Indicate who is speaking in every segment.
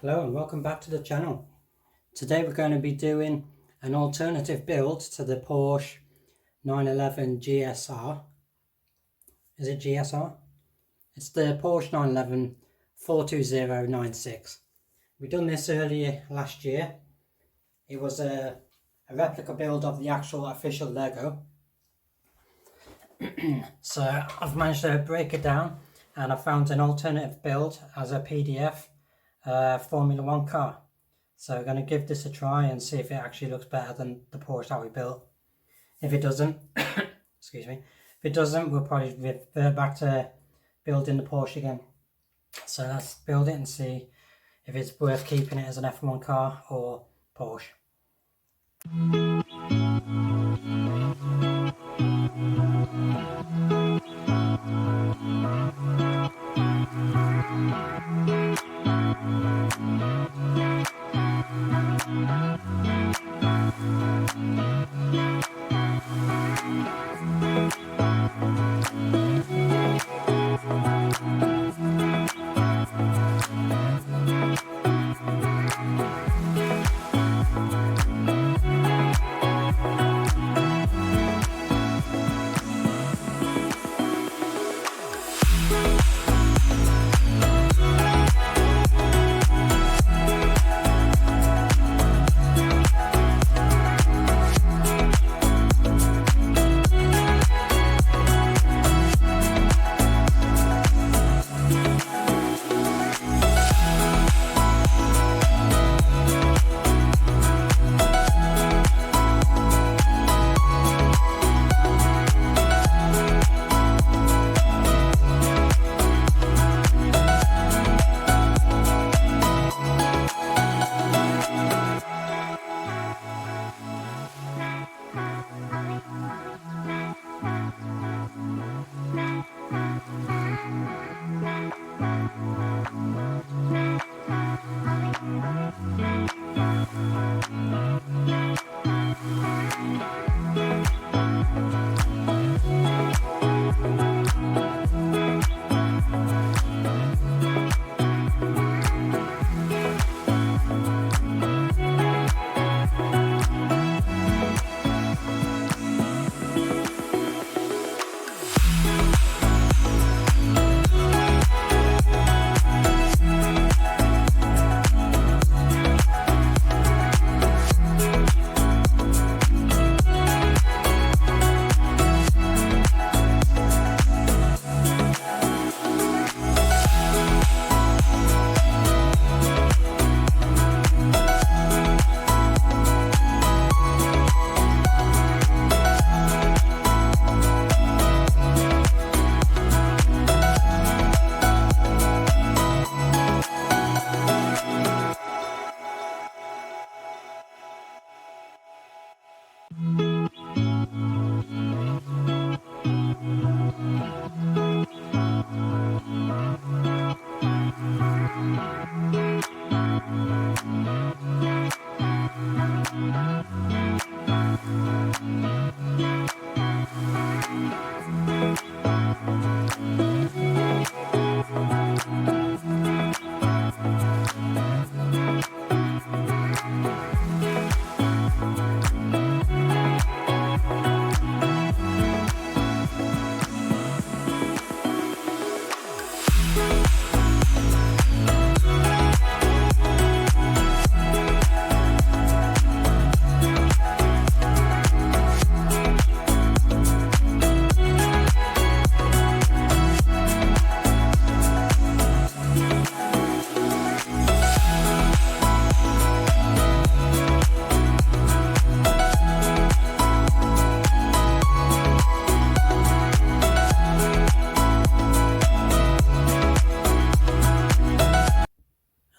Speaker 1: Hello and welcome back to the channel. Today we're going to be doing an alternative build to the Porsche 911 GSR. Is it GSR? It's the Porsche 911 42096. We done this earlier last year. It was a replica build of the actual official Lego. So I've managed to break it down and I found an alternative build as a PDF Formula 1 car. So we're going to give this a try and see if it actually looks better than the Porsche that we built. If it doesn't, excuse me, if it doesn't, we'll probably revert back to building the Porsche again. So let's build it and see if it's worth keeping it as an F1 car or Porsche.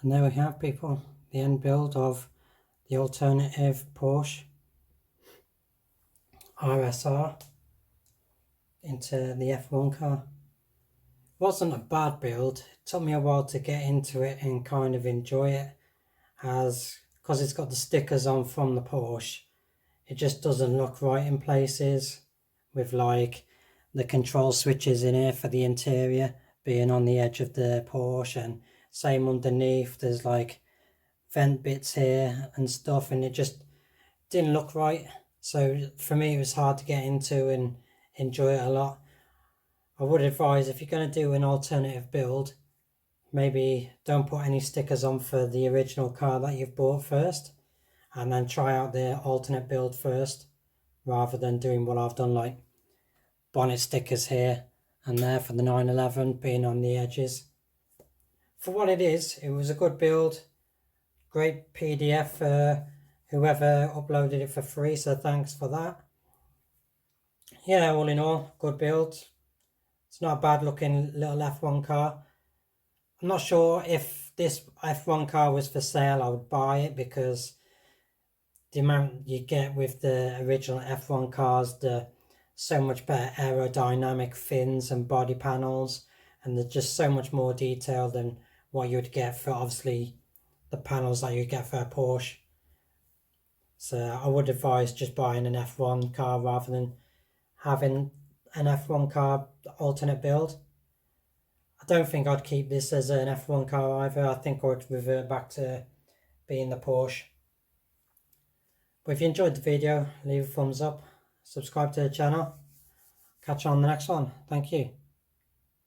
Speaker 1: And there we have, people, the end build of the alternative Porsche RSR into the F1 car. It wasn't a bad build. It took me a while to get into it and kind of enjoy it, because it's got the stickers on from the Porsche. It just doesn't look right in places, with like the control switches in here for the interior being on the edge of the Porsche, and same underneath there's like vent bits here and stuff, and it just didn't look right. So for me, it was hard to get into and enjoy it a lot. I would advise, if you're going to do an alternative build, maybe don't put any stickers on for the original car that you've bought first, and then try out the alternate build first, rather than doing what I've done, like bonnet stickers here and there for the 911 being on the edges. For what it is, it was a good build, great PDF, whoever uploaded it for free, so thanks for that. Yeah, all in all, good build. It's not a bad looking little F1 car. I'm not sure if this F1 car was for sale, I would buy it, because the amount you get with the original F1 cars, the so much better aerodynamic fins and body panels, and they're just so much more detailed than what you'd get for, obviously, the panels that you get for a Porsche. So I would advise just buying an F1 car rather than having an F1 car alternate build. I don't think I'd keep this as an F1 car either. I think I would revert back to being the Porsche. But if you enjoyed the video, leave a thumbs up, subscribe to the channel. Catch you on the next one. Thank you.